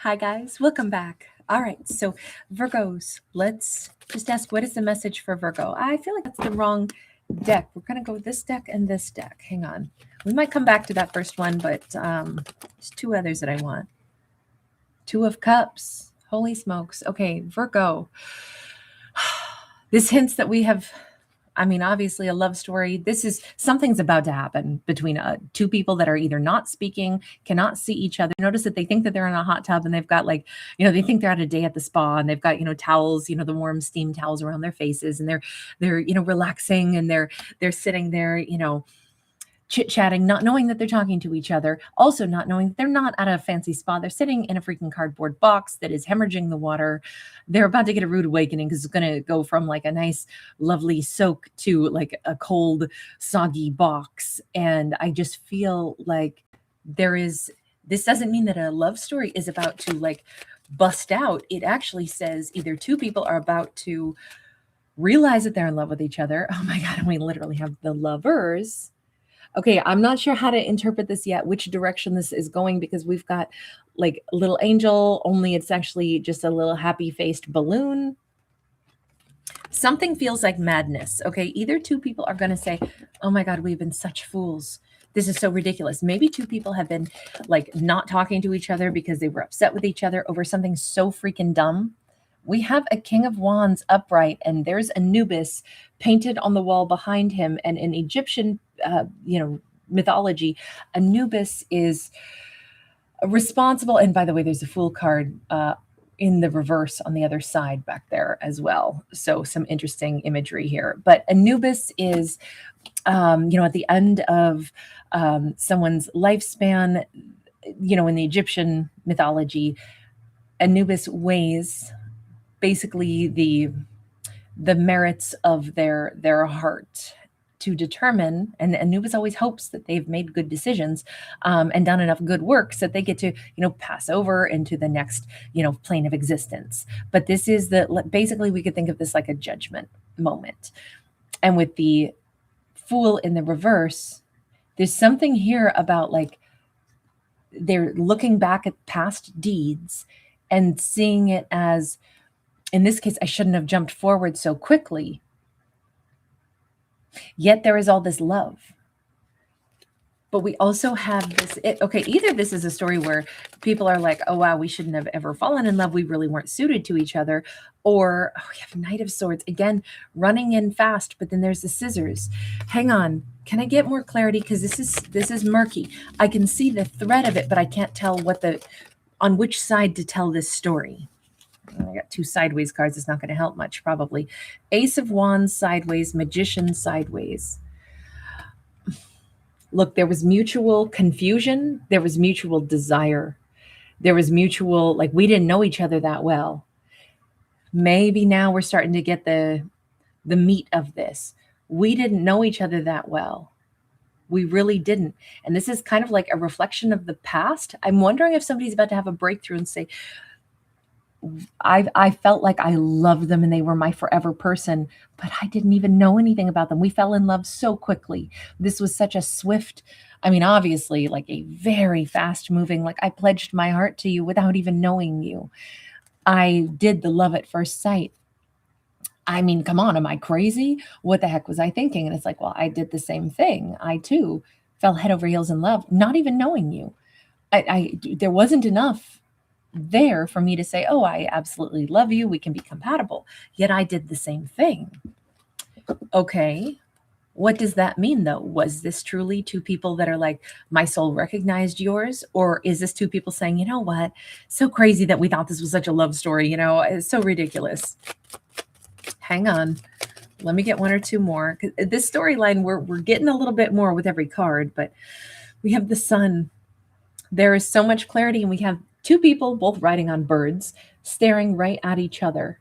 Hi, guys. Welcome back. All right. So, Virgos, let's just ask what is the message for Virgo? I feel like that's the wrong deck. We're going to go with this deck and this deck. Hang on. We might come back to that first one, but there's two others that I want. Two of Cups. Holy smokes. Okay, Virgo. This hints that we have, obviously a love story. This is something's about to happen between two people that are either not speaking, cannot see each other. Notice that they think that they're in a hot tub and they've got they think they're at a day at the spa and they've got, towels, the warm steam towels around their faces and they're relaxing and they're sitting there, chit-chatting, not knowing that they're talking to each other, also not knowing that they're not at a fancy spa. They're sitting in a freaking cardboard box that is hemorrhaging the water. They're about to get a rude awakening because it's going to go from like a nice, lovely soak to like a cold, soggy box. And I just feel like this doesn't mean that a love story is about to like bust out. It actually says either two people are about to realize that they're in love with each other. Oh my God. And we literally have the lovers. Okay, I'm not sure how to interpret this yet, which direction this is going, because we've got like a little angel, only it's actually just a little happy-faced balloon. Something feels like madness, okay? Either two people are going to say, oh my God, we've been such fools. This is so ridiculous. Maybe two people have been like not talking to each other because they were upset with each other over something so freaking dumb. We have a King of Wands upright, and there's Anubis painted on the wall behind him. And in Egyptian, mythology, Anubis is responsible. And by the way, there's a Fool card in the reverse on the other side back there as well. So some interesting imagery here. But Anubis is, at the end of someone's lifespan, in the Egyptian mythology, Anubis weighs basically the merits of their heart to determine, and Anubis always hopes that they've made good decisions and done enough good work so that they get to, pass over into the next, plane of existence. But this is basically we could think of this like a judgment moment. And with the Fool in the reverse, there's something here about like they're looking back at past deeds and seeing it as, in this case, I shouldn't have jumped forward so quickly. Yet there is all this love. But we also have this, either this is a story where people are like, oh, wow, we shouldn't have ever fallen in love. We really weren't suited to each other. Or we have Knight of Swords, again, running in fast, but then there's the Scissors. Hang on. Can I get more clarity? Because this is murky. I can see the thread of it, but I can't tell on which side to tell this story. I got two sideways cards. It's not going to help much, probably. Ace of Wands sideways, Magician sideways. Look, there was mutual confusion. There was mutual desire. There was mutual, like we didn't know each other that well. Maybe now we're starting to get the meat of this. We didn't know each other that well. We really didn't. And this is kind of like a reflection of the past. I'm wondering if somebody's about to have a breakthrough and say, I felt like I loved them and they were my forever person, but I didn't even know anything about them. We fell in love so quickly. This was such a swift, obviously like a very fast moving, like I pledged my heart to you without even knowing you. I did the love at first sight. Come on, am I crazy? What the heck was I thinking? And it's like, well, I did the same thing. I too fell head over heels in love, not even knowing you. There wasn't enough there for me to say, oh, I absolutely love you. We can be compatible. Yet I did the same thing. Okay. What does that mean though? Was this truly two people that are like, my soul recognized yours? Or is this two people saying, you know what? So crazy that we thought this was such a love story. It's so ridiculous. Hang on. Let me get one or two more. This storyline, we're getting a little bit more with every card, but we have the Sun. There is so much clarity, and we have two people, both riding on birds, staring right at each other.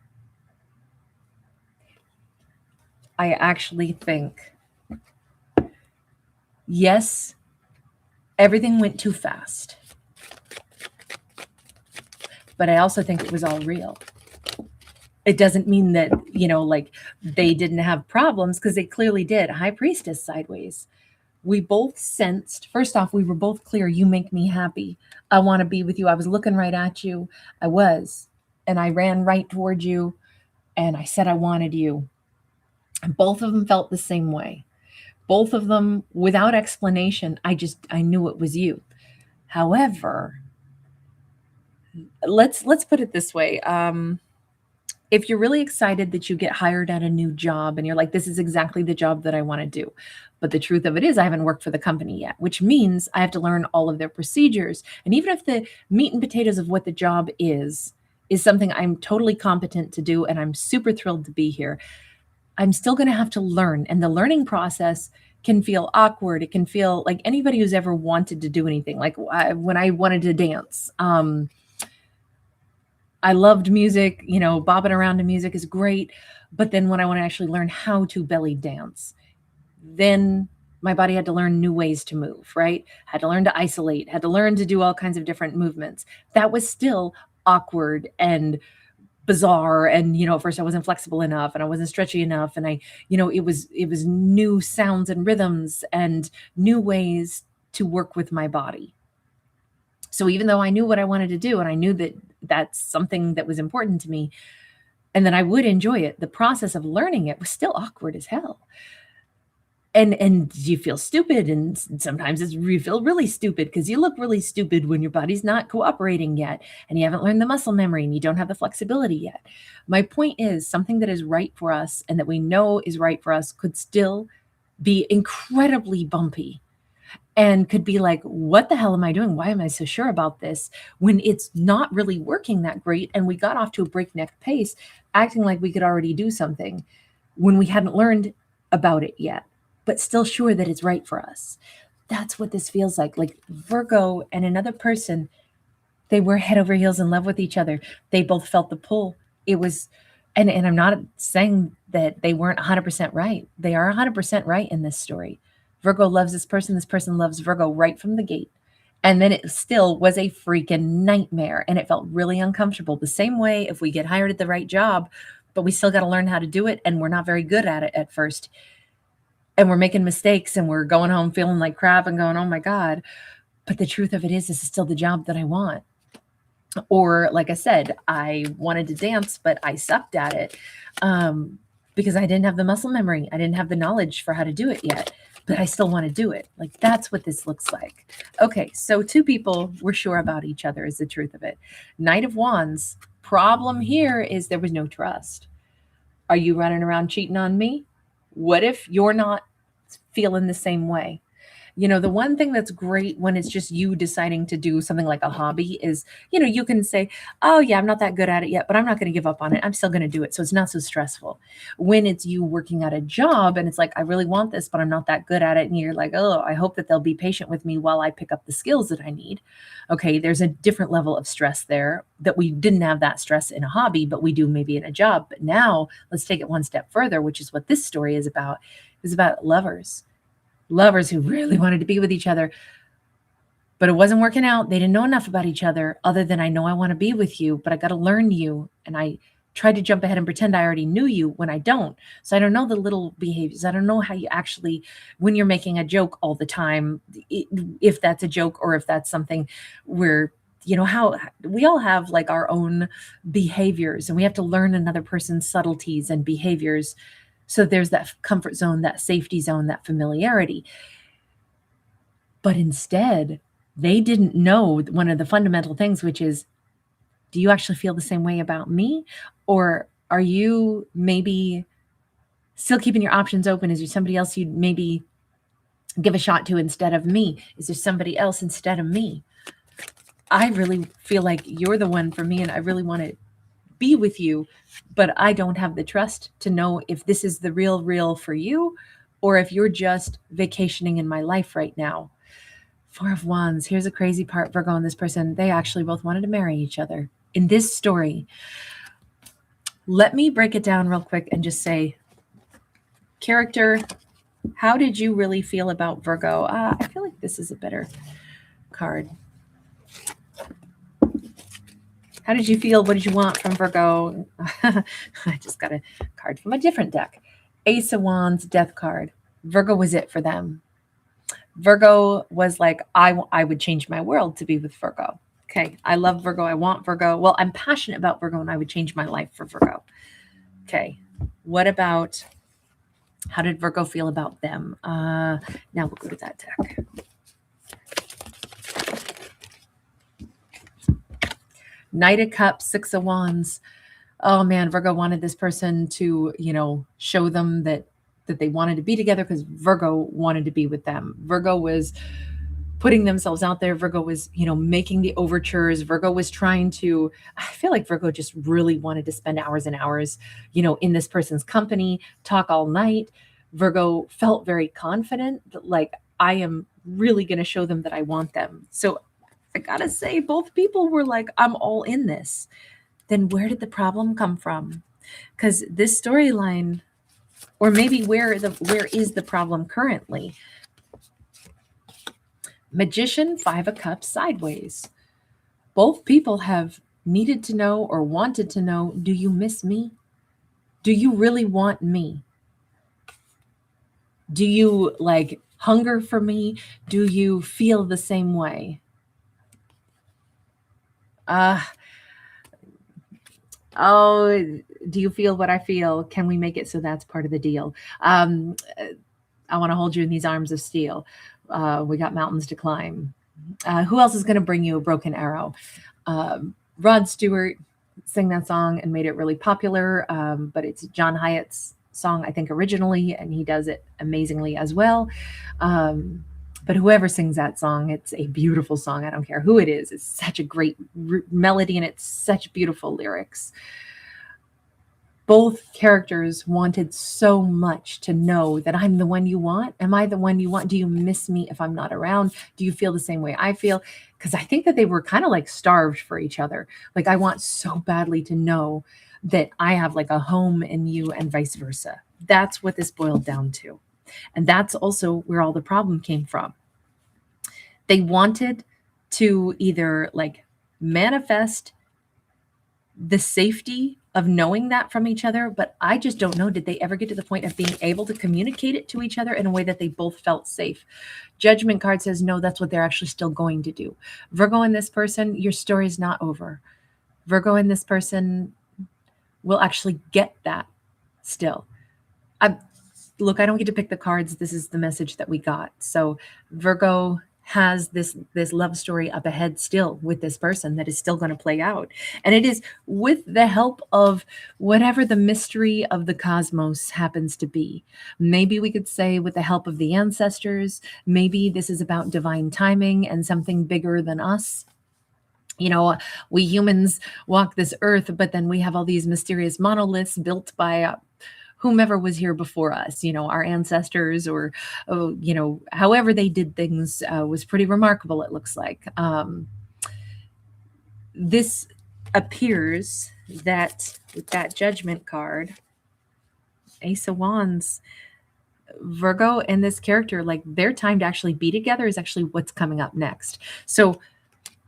I actually think, yes, everything went too fast. But I also think it was all real. It doesn't mean that, like they didn't have problems, because they clearly did. High Priestess sideways. we both sensed, first off, we were both clear, you make me happy. I want to be with you. I was looking right at you. I was. And I ran right toward you and I said I wanted you. And both of them felt the same way. Both of them, without explanation, I knew it was you. However, let's put it this way. If you're really excited that you get hired at a new job and you're like, this is exactly the job that I want to do. But the truth of it is I haven't worked for the company yet, which means I have to learn all of their procedures. And even if the meat and potatoes of what the job is something I'm totally competent to do, and I'm super thrilled to be here, I'm still going to have to learn. And the learning process can feel awkward. It can feel like anybody who's ever wanted to do anything, like when I wanted to dance, I loved music, bobbing around to music is great. But then when I want to actually learn how to belly dance, then my body had to learn new ways to move, right? Had to learn to isolate, had to learn to do all kinds of different movements. That was still awkward and bizarre. And, at first I wasn't flexible enough and I wasn't stretchy enough. And it was new sounds and rhythms and new ways to work with my body. So even though I knew what I wanted to do and I knew that that's something that was important to me and that I would enjoy it, the process of learning it was still awkward as hell. And you feel stupid. And sometimes you feel really stupid because you look really stupid when your body's not cooperating yet and you haven't learned the muscle memory and you don't have the flexibility yet. My point is something that is right for us and that we know is right for us could still be incredibly bumpy and could be like, what the hell am I doing? Why am I so sure about this when it's not really working that great? And we got off to a breakneck pace, acting like we could already do something when we hadn't learned about it yet, but still sure that it's right for us. That's what this feels like. Like Virgo and another person, they were head over heels in love with each other. They both felt the pull. It was, and I'm not saying that they weren't 100% right. They are 100% right in this story. Virgo loves this person loves Virgo right from the gate. And then it still was a freaking nightmare and it felt really uncomfortable. The same way if we get hired at the right job, but we still got to learn how to do it and we're not very good at it at first. And we're making mistakes and we're going home feeling like crap and going, oh my God. But the truth of it is, this is still the job that I want. Or like I said, I wanted to dance, but I sucked at it because I didn't have the muscle memory. I didn't have the knowledge for how to do it yet, but I still want to do it. Like that's what this looks like. Okay, so two people were sure about each other is the truth of it. Knight of Wands, problem here is there was no trust. Are you running around cheating on me? What if you're not feeling the same way? The one thing that's great when it's just you deciding to do something like a hobby is, you can say, oh yeah, I'm not that good at it yet, but I'm not going to give up on it. I'm still going to do it. So it's not so stressful. When it's you working at a job and it's like, I really want this, but I'm not that good at it. And you're like, oh, I hope that they'll be patient with me while I pick up the skills that I need. Okay. There's a different level of stress there that we didn't have that stress in a hobby, but we do maybe in a job. But now let's take it one step further, which is what this story is about lovers who really wanted to be with each other, but it wasn't working out. They didn't know enough about each other other than I know I want to be with you, but I got to learn you. And I tried to jump ahead and pretend I already knew you when I don't. So I don't know the little behaviors. I don't know how you actually, when you're making a joke all the time, if that's a joke or if that's something where, how we all have like our own behaviors and we have to learn another person's subtleties and behaviors. So there's that comfort zone, that safety zone, that familiarity. But instead, they didn't know one of the fundamental things, which is, do you actually feel the same way about me? Or are you maybe still keeping your options open? Is there somebody else you'd maybe give a shot to instead of me? Is there somebody else instead of me? I really feel like you're the one for me and I really want to be with you, but I don't have the trust to know if this is the real for you or if you're just vacationing in my life right now. Four of Wands. Here's a crazy part, Virgo and this person, they actually both wanted to marry each other in this story. Let me break it down real quick and just say, character, how did you really feel about Virgo? I feel like this is a better card. How did you feel? What did you want from Virgo? I just got a card from a different deck. Ace of Wands, Death card. Virgo was it for them. Virgo was like, I would change my world to be with Virgo. Okay. I love Virgo. I want Virgo. Well, I'm passionate about Virgo and I would change my life for Virgo. Okay. What about, how did Virgo feel about them? Now we'll go to that deck. Knight of Cups, Six of Wands. Oh man, Virgo wanted this person to, show them that they wanted to be together because Virgo wanted to be with them. Virgo was putting themselves out there. Virgo was, making the overtures. Virgo was trying to, I feel like Virgo just really wanted to spend hours and hours, in this person's company, talk all night. Virgo felt very confident that like, I am really going to show them that I want them. So I gotta say, both people were like, I'm all in this. Then where did the problem come from? Because this storyline, or maybe where is the problem currently? Magician, Five of Cups, sideways. Both people have needed to know or wanted to know, do you miss me? Do you really want me? Do you like hunger for me? Do you feel the same way? Oh, do you feel what I feel? Can we make it so that's part of the deal? I want to hold you in these arms of steel. We got mountains to climb. Who else is going to bring you a broken arrow? Rod Stewart sang that song and made it really popular, but it's John Hyatt's song, I think, originally, and he does it amazingly as well. But whoever sings that song, it's a beautiful song. I don't care who it is. It's such a great melody and it's such beautiful lyrics. Both characters wanted so much to know that I'm the one you want. Am I the one you want? Do you miss me if I'm not around? Do you feel the same way I feel? Because I think that they were kind of like starved for each other. Like, I want so badly to know that I have like a home in you and vice versa. That's what this boiled down to. And that's also where all the problem came from. They wanted to either like manifest the safety of knowing that from each other, but I just don't know. Did they ever get to the point of being able to communicate it to each other in a way that they both felt safe? Judgment card says, no, that's what they're actually still going to do. Virgo and this person, your story's not over. Virgo and this person will actually get that still. Look, I don't get to pick the cards. This is the message that we got. So Virgo has this love story up ahead still with this person that is still going to play out. And it is with the help of whatever the mystery of the cosmos happens to be. Maybe we could say with the help of the ancestors, maybe this is about divine timing and something bigger than us. We humans walk this earth, but then we have all these mysterious monoliths built by whomever was here before us, our ancestors, or, however they did things was pretty remarkable, it looks like. This appears that with that Judgment card, Ace of Wands, Virgo and this character, like their time to actually be together is actually what's coming up next. So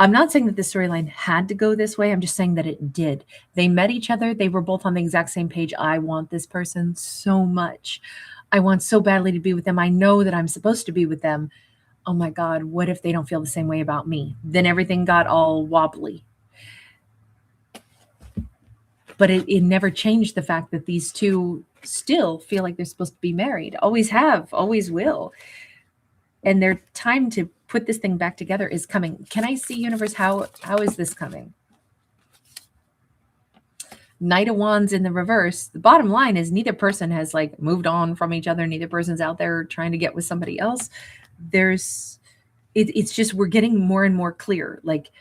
I'm not saying that the storyline had to go this way. I'm just saying that it did. They met each other. They were both on the exact same page. I want this person so much. I want so badly to be with them. I know that I'm supposed to be with them. Oh my God, what if they don't feel the same way about me? Then everything got all wobbly. But it never changed the fact that these two still feel like they're supposed to be married. Always have, always will. And their time to put this thing back together is coming. Can I see, universe, how is this coming? Knight of Wands in the reverse. The bottom line is neither person has like moved on from each other. Neither person's out there trying to get with somebody else. It's just, we're getting more and more clear. Like,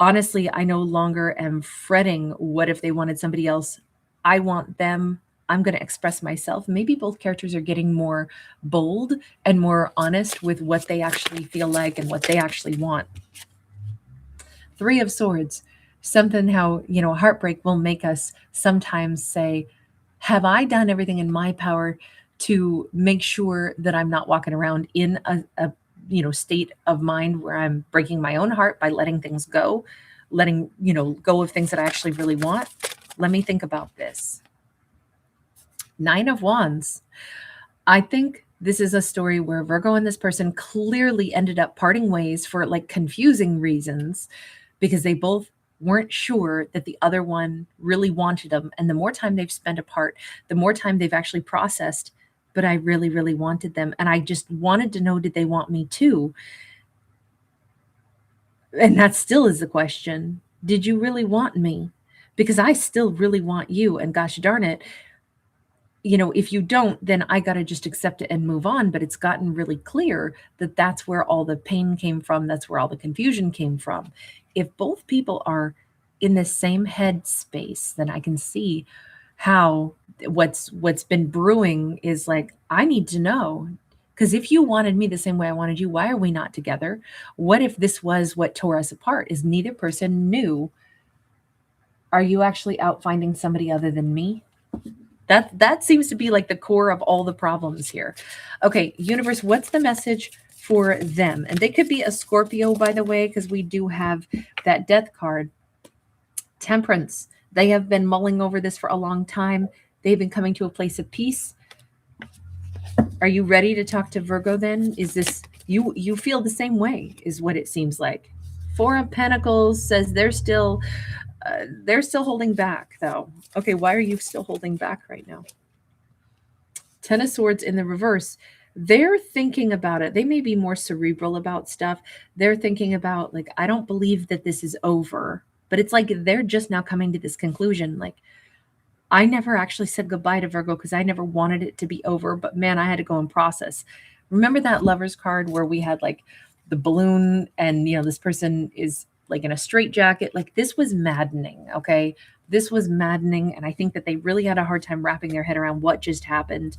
honestly, I no longer am fretting. What if they wanted somebody else? I want them. I'm going to express myself. Maybe both characters are getting more bold and more honest with what they actually feel like and what they actually want. Three of Swords. Something how, heartbreak will make us sometimes say, have I done everything in my power to make sure that I'm not walking around in a state of mind where I'm breaking my own heart by letting things go, letting, go of things that I actually really want? Let me think about this. Nine of Wands. I think This is a story where Virgo and this person clearly ended up parting ways for like confusing reasons because they both weren't sure that the other one really wanted them. And the more time they've spent apart, the more time they've actually processed, but I really, really wanted them. And I just wanted to know, did they want me too? And that still is the question. Did you really want me? Because I still really want you. And gosh darn it, if you don't, then I got to just accept it and move on. But it's gotten really clear that that's where all the pain came from. That's where all the confusion came from. If both people are in the same head space, then I can see how what's been brewing is like, I need to know. Because if you wanted me the same way I wanted you, why are we not together? What if this was what tore us apart? Is neither person knew? Are you actually out finding somebody other than me? That seems to be like the core of all the problems here. Okay, universe, what's the message for them? And they could be a Scorpio, by the way, because we do have that death card. Temperance. They have been mulling over this for a long time. They've been coming to a place of peace. Are you ready to talk to Virgo then? Is this, you feel the same way, is what it seems like. Four of Pentacles says they're still holding back, though. Okay, why are you still holding back right now? Ten of Swords in the reverse. They're thinking about it. They may be more cerebral about stuff. They're thinking about, like, I don't believe that this is over. But it's like they're just now coming to this conclusion. Like, I never actually said goodbye to Virgo because I never wanted it to be over. But man, I had to go and process. Remember that Lover's card where we had like the balloon and, this person is like in a straitjacket? Like, this was maddening, okay? This was maddening. And I think that they really had a hard time wrapping their head around what just happened.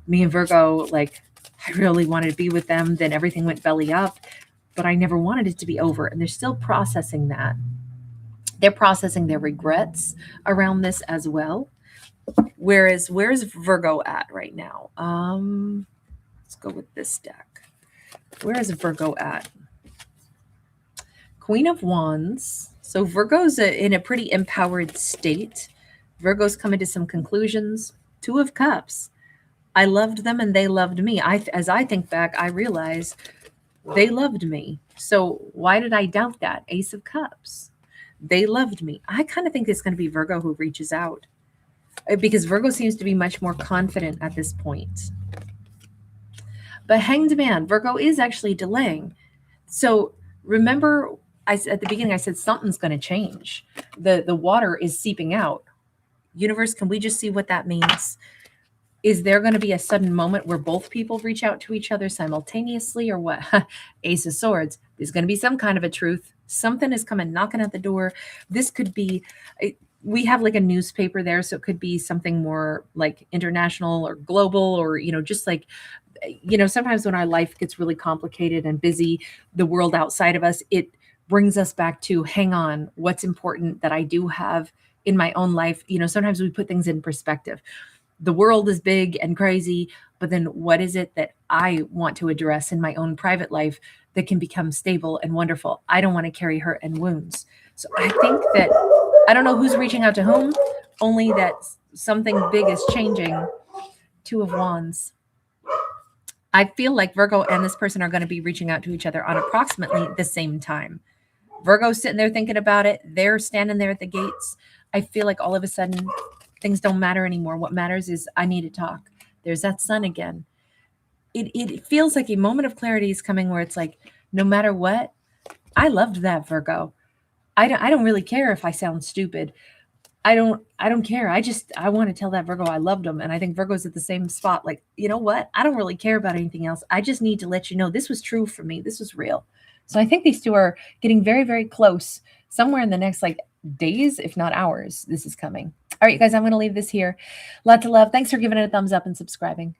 Me and Virgo, like, I really wanted to be with them. Then everything went belly up. But I never wanted it to be over. And they're still processing that. They're processing their regrets around this as well. Whereas, where's Virgo at right now? Let's go with this deck. Where is Virgo at? Queen of Wands. So Virgo's in a pretty empowered state. Virgo's coming to some conclusions. Two of Cups. I loved them and they loved me. As I think back, I realize they loved me. So why did I doubt that? Ace of Cups. They loved me. I kind of think it's going to be Virgo who reaches out because Virgo seems to be much more confident at this point. But Hanged Man, Virgo is actually delaying. So remember, at the beginning, I said something's going to change. The water is seeping out. Universe, can we just see what that means? Is there going to be a sudden moment where both people reach out to each other simultaneously or what? Ace of Swords. There's going to be some kind of a truth. Something is coming knocking at the door. This could be, we have like a newspaper there. So it could be something more like international or global or, just like, sometimes when our life gets really complicated and busy, the world outside of us, it brings us back to, hang on, what's important that I do have in my own life. Sometimes we put things in perspective. The world is big and crazy, but then what is it that I want to address in my own private life that can become stable and wonderful? I don't want to carry hurt and wounds. So I think that, I don't know who's reaching out to whom, only that something big is changing. Two of Wands. I feel like Virgo and this person are going to be reaching out to each other on approximately the same time. Virgo's sitting there thinking about it. They're standing there at the gates. I feel like all of a sudden things don't matter anymore. What matters is I need to talk. There's that sun again. It feels like a moment of clarity is coming where it's like, no matter what, I loved that, Virgo. I don't really care if I sound stupid. I don't care. I want to tell that Virgo I loved him. And I think Virgo's at the same spot. Like, you know what? I don't really care about anything else. I just need to let you know this was true for me. This was real. So I think these two are getting very, very close. Somewhere in the next days, if not hours, this is coming. All right, you guys, I'm going to leave this here. Lots of love. Thanks for giving it a thumbs up and subscribing.